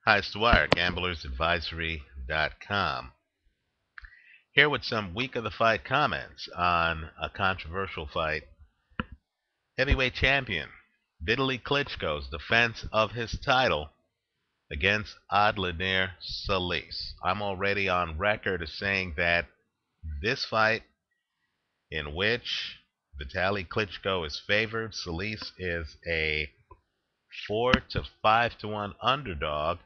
Hi, it's Dwyer, gamblersadvisory.com. Here with some week of the fight comments on a controversial fight. Heavyweight champion Vitali Klitschko's defense of his title against Odlanier Solis. I'm already on record as saying that this fight, in which Vitali Klitschko is favored, Solis is a 4 to 5 to 1 underdog.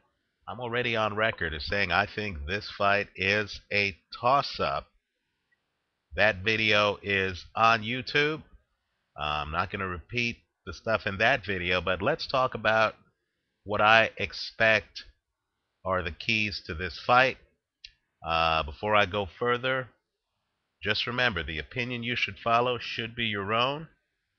I'm already on record as saying I think this fight is a toss-up. That video is on YouTube. I'm not going to repeat the stuff in that video, but let's talk about what I expect are the keys to this fight. Before I go further, just remember the opinion you should follow should be your own.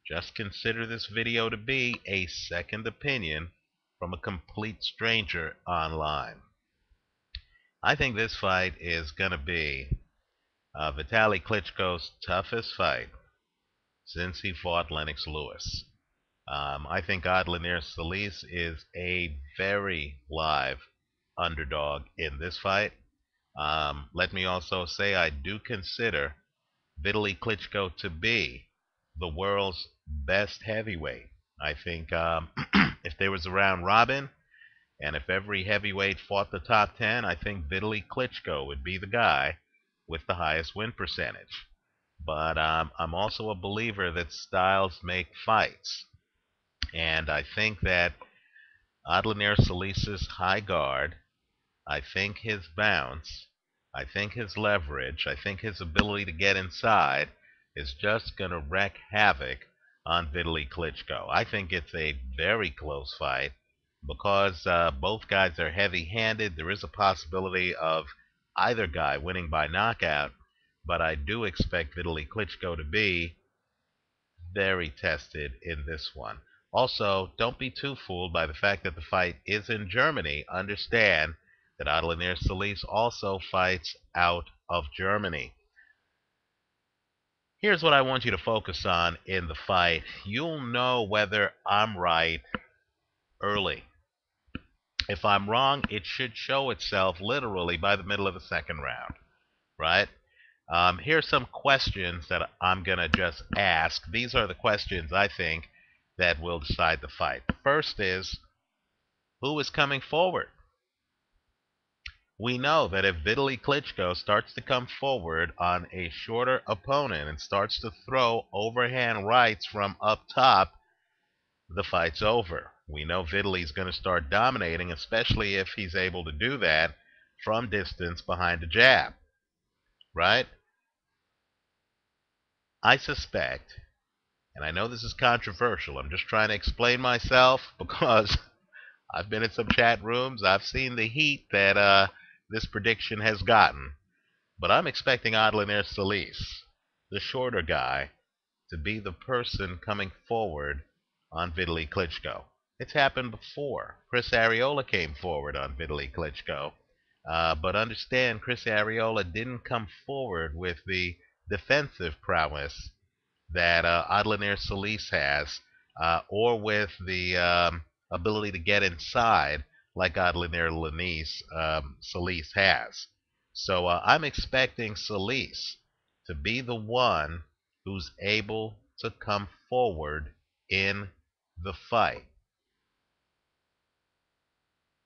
Just consider this video to be a second opinion from a complete stranger online. I think this fight is going to be Vitali Klitschko's toughest fight since he fought Lennox Lewis. I think Odlanier Solis is a very live underdog in this fight. Let me also say I do consider Vitali Klitschko to be the world's best heavyweight. I think if there was a round robin, and if every heavyweight fought the top 10, I think Vitali Klitschko would be the guy with the highest win percentage. But I'm also a believer that styles make fights. And I think that Odlanier Solis' high guard, I think his bounce, I think his leverage, I think his ability to get inside is just going to wreak havoc on Vitali Klitschko. I think it's a very close fight because both guys are heavy-handed. There is a possibility of either guy winning by knockout, but I do expect Vitali Klitschko to be very tested in this one. Also, don't be too fooled by the fact that the fight is in Germany. Understand that Odlanier Solis also fights out of Germany. Here's what I want you to focus on in the fight. You'll know whether I'm right early. If I'm wrong, it should show itself literally by the middle of the second round, right? Here's some questions that I'm going to just ask. These are the questions I think that will decide the fight. The first is, who is coming forward? We know that if Vitali Klitschko starts to come forward on a shorter opponent and starts to throw overhand rights from up top, the fight's over. We know Vitali's going to start dominating, especially if he's able to do that from distance behind a jab, right? I suspect, and I know this is controversial, I'm just trying to explain myself because I've been in some chat rooms, I've seen the heat that this prediction has gotten, but I'm expecting Odlanier Solis, the shorter guy, to be the person coming forward on Vitali Klitschko. It's happened before. Chris Arreola came forward on Vitali Klitschko, but understand Chris Arreola didn't come forward with the defensive prowess that Odlanier Solis has, or with the ability to get inside like Odlanier Solis has. So I'm expecting Solis to be the one who's able to come forward in the fight.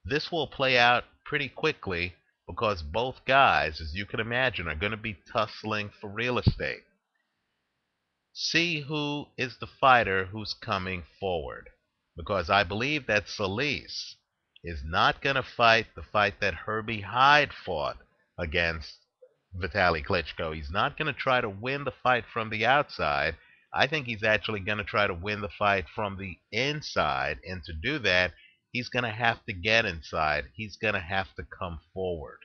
This will play out pretty quickly because both guys, as you can imagine, are going to be tussling for real estate. See who is the fighter who's coming forward, because I believe that Solis is not going to fight the fight that Herbie Hyde fought against Vitali Klitschko. He's not going to try to win the fight from the outside. I think he's actually going to try to win the fight from the inside, and to do that, he's going to have to get inside. He's going to have to come forward,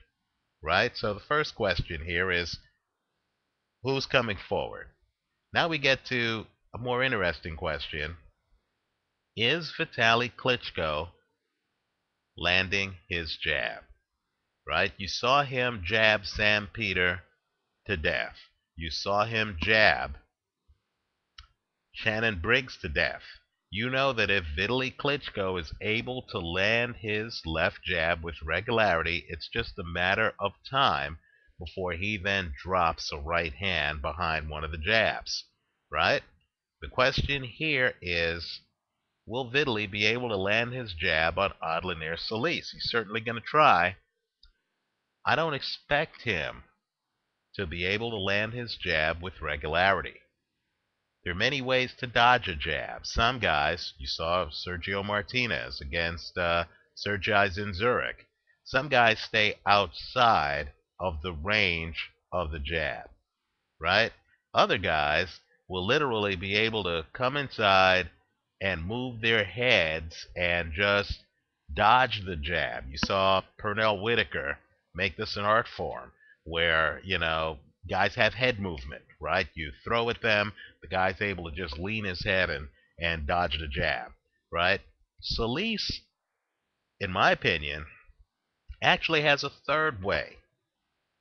right? So the first question here is, who's coming forward? Now we get to a more interesting question. Is Vitali Klitschko landing his jab? Right? You saw him jab Sam Peter to death. You saw him jab Shannon Briggs to death. You know that if Vitali Klitschko is able to land his left jab with regularity, it's just a matter of time before he then drops a right hand behind one of the jabs, right? The question here is, will Vitali be able to land his jab on Odlanier Solis? He's certainly going to try. I don't expect him to be able to land his jab with regularity. There are many ways to dodge a jab. Some guys, you saw Sergio Martinez against Sergei Zinzurek. Some guys stay outside of the range of the jab, right? Other guys will literally be able to come inside and move their heads and just dodge the jab. You saw Pernell Whitaker make this an art form where, guys have head movement, right? You throw at them, the guy's able to just lean his head and dodge the jab, right? Solis, in my opinion, actually has a third way,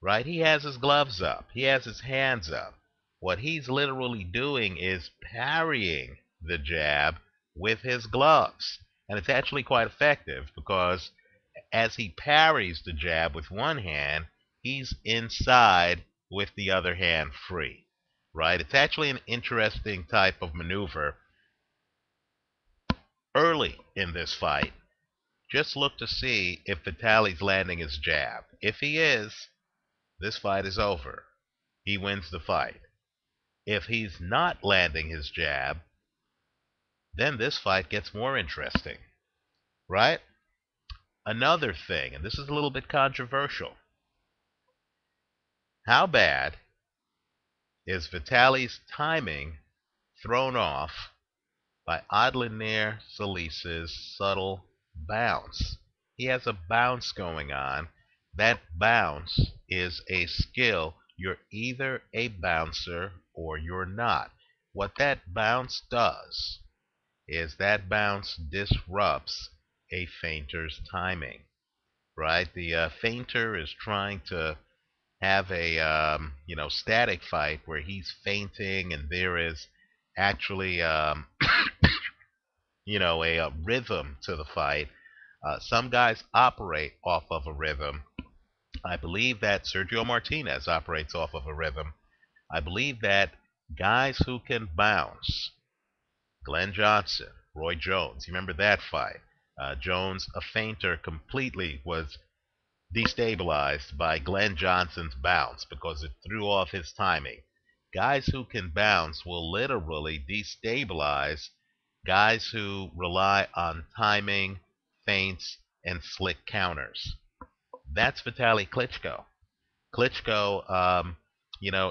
right? He has his gloves up. He has his hands up. What he's literally doing is parrying the jab with his gloves. And it's actually quite effective because as he parries the jab with one hand, he's inside with the other hand free, right? It's actually an interesting type of maneuver. Early in this fight, just look to see if Vitali's landing his jab. If he is, this fight is over. He wins the fight. If he's not landing his jab, then this fight gets more interesting, right? Another thing, and this is a little bit controversial. How bad is Vitali's timing thrown off by Odlanier Solis's subtle bounce? He has a bounce going on. That bounce is a skill. You're either a bouncer or you're not. What that bounce does is that bounce disrupts a feinter's timing, right? The feinter is trying to have a static fight where he's feinting and there is actually a rhythm to the fight. Some guys operate off of a rhythm. I believe that Sergio Martinez operates off of a rhythm. I believe that guys who can bounce, Glenn Johnson, Roy Jones, you remember that fight? Jones, a feinter, completely was destabilized by Glenn Johnson's bounce because it threw off his timing. Guys who can bounce will literally destabilize guys who rely on timing, feints, and slick counters. That's Vitali Klitschko. Klitschko,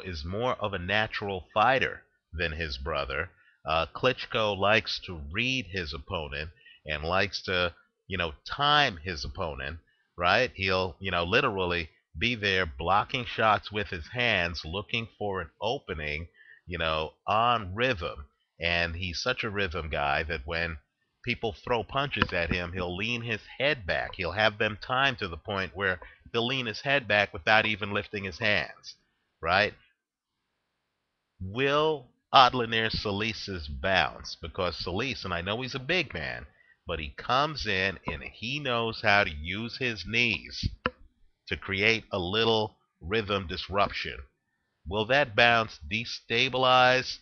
is more of a natural fighter than his brother. Klitschko likes to read his opponent and likes to, time his opponent, right? He'll, literally be there blocking shots with his hands, looking for an opening, on rhythm. And he's such a rhythm guy that when people throw punches at him, he'll lean his head back. He'll have them timed to the point where he'll lean his head back without even lifting his hands, right? Will Odlanier Solis's bounce, because Solis, and I know he's a big man, but he comes in and he knows how to use his knees to create a little rhythm disruption. Will that bounce destabilize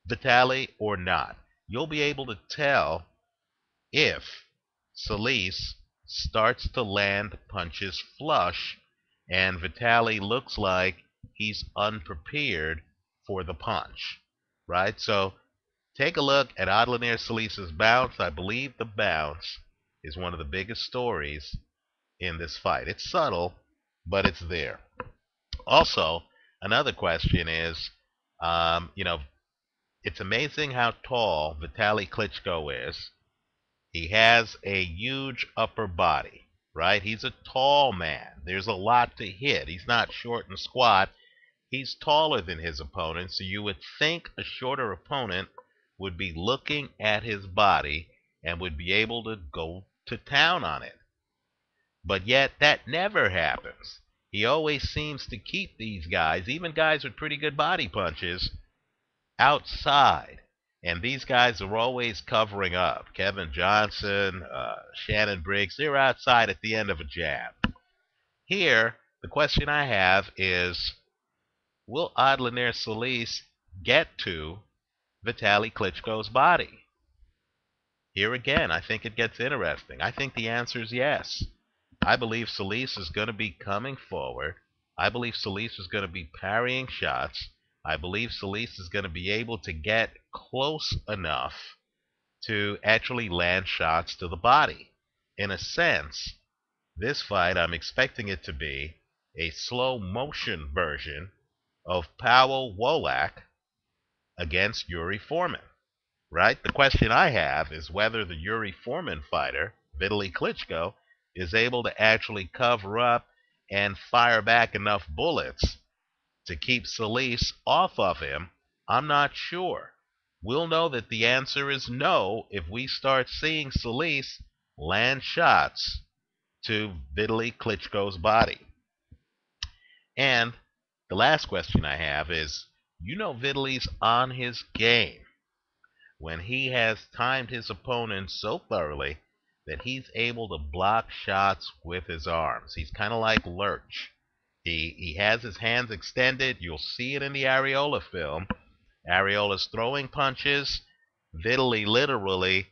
Vitali or not? You'll be able to tell if Solis starts to land punches flush and Vitali looks like he's unprepared for the punch, right? So take a look at Odlanier Solis's bounce. I believe the bounce is one of the biggest stories in this fight. It's subtle, but it's there. Also, another question is, it's amazing how tall Vitali Klitschko is. He has a huge upper body, right? He's a tall man. There's a lot to hit. He's not short and squat. He's taller than his opponent, so you would think a shorter opponent would be looking at his body and would be able to go to town on it. But yet that never happens. He always seems to keep these guys, even guys with pretty good body punches, outside. And these guys are always covering up. Kevin Johnson, Shannon Briggs, they're outside at the end of a jab. Here, the question I have is, will Odlanier Solis get to Vitali Klitschko's body? Here again, I think it gets interesting. I think the answer is yes. I believe Solis is going to be coming forward. I believe Solis is going to be parrying shots. I believe Solis is going to be able to get close enough to actually land shots to the body. In a sense, this fight, I'm expecting it to be a slow motion version of Powell Wolak against Yuri Foreman, right? The question I have is whether the Yuri Foreman fighter, Vitali Klitschko, is able to actually cover up and fire back enough bullets to keep Solis off of him. I'm not sure. We'll know that the answer is no if we start seeing Solis land shots to Vitali Klitschko's body. And the last question I have is, Vitali's on his game when he has timed his opponent so thoroughly that he's able to block shots with his arms. He's kind of like Lurch. He has his hands extended. You'll see it in the Areola film. Areola's throwing punches. Vitali literally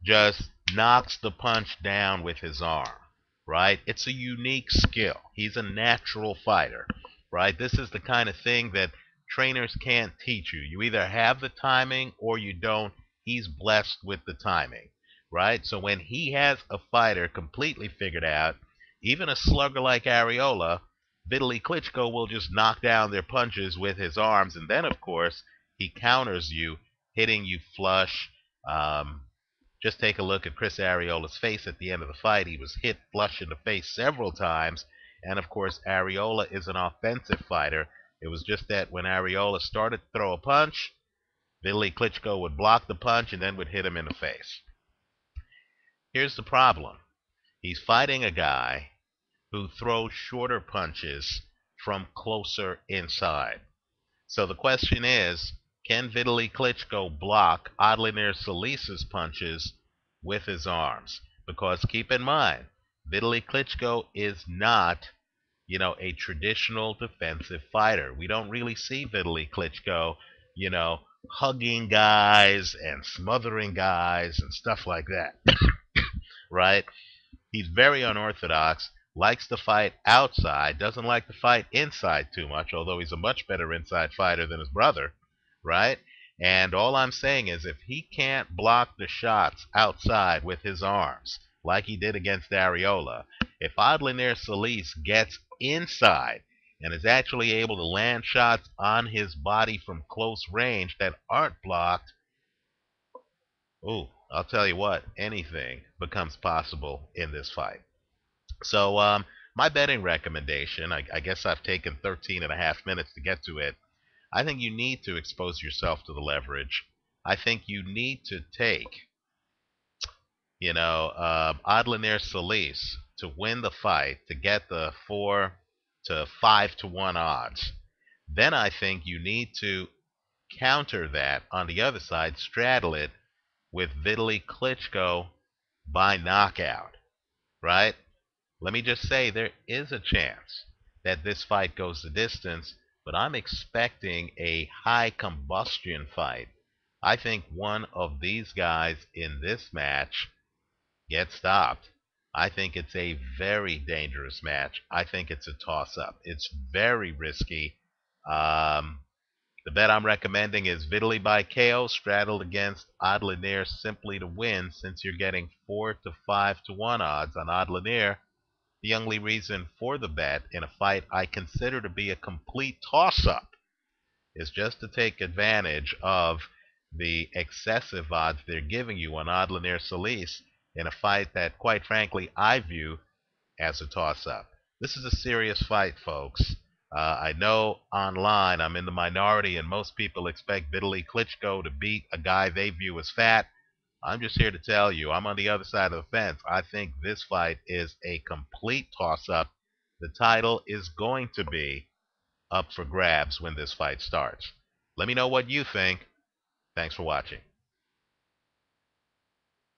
just knocks the punch down with his arm, right? It's a unique skill. He's a natural fighter, right? This is the kind of thing that trainers can't teach you. You either have the timing or you don't. He's blessed with the timing, right? So when he has a fighter completely figured out, even a slugger like Areola, Vitali Klitschko will just knock down their punches with his arms, and then, of course, he counters you, hitting you flush. Just take a look at Chris Areola's face at the end of the fight. He was hit flush in the face several times, and, of course, Areola is an offensive fighter. It was just that when Areola started to throw a punch, Vitali Klitschko would block the punch and then would hit him in the face. Here's the problem. He's fighting a guy who throws shorter punches from closer inside. So the question is, can Vitali Klitschko block Odlanier Solis's punches with his arms? Because keep in mind, Vitali Klitschko is not, a traditional defensive fighter. We don't really see Vitali Klitschko, hugging guys and smothering guys and stuff like that, right? He's very unorthodox, likes to fight outside, doesn't like to fight inside too much, although he's a much better inside fighter than his brother, right? And all I'm saying is if he can't block the shots outside with his arms, like he did against Areola, if Odlanier Solis gets inside and is actually able to land shots on his body from close range that aren't blocked, I'll tell you what, anything becomes possible in this fight. So my betting recommendation, I guess I've taken 13 and a half minutes to get to it. I think you need to expose yourself to the leverage. I think you need to take, Odlanier Solis to win the fight, to get the 4 to 5 to 1 odds. Then I think you need to counter that on the other side, straddle it with Vitali Klitschko by knockout, right? Let me just say there is a chance that this fight goes the distance, but I'm expecting a high combustion fight. I think one of these guys in this match gets stopped. I think it's a very dangerous match. I think it's a toss-up. It's very risky. The bet I'm recommending is Vitali by KO straddled against Odlanier simply to win, since you're getting 4 to 5 to 1 odds on Odlanier. The only reason for the bet in a fight I consider to be a complete toss-up is just to take advantage of the excessive odds they're giving you on Odlanier Solis in a fight that, quite frankly, I view as a toss-up. This is a serious fight, folks. I know online I'm in the minority and most people expect Vitali Klitschko to beat a guy they view as fat. I'm just here to tell you, I'm on the other side of the fence. I think this fight is a complete toss-up. The title is going to be up for grabs when this fight starts. Let me know what you think. Thanks for watching.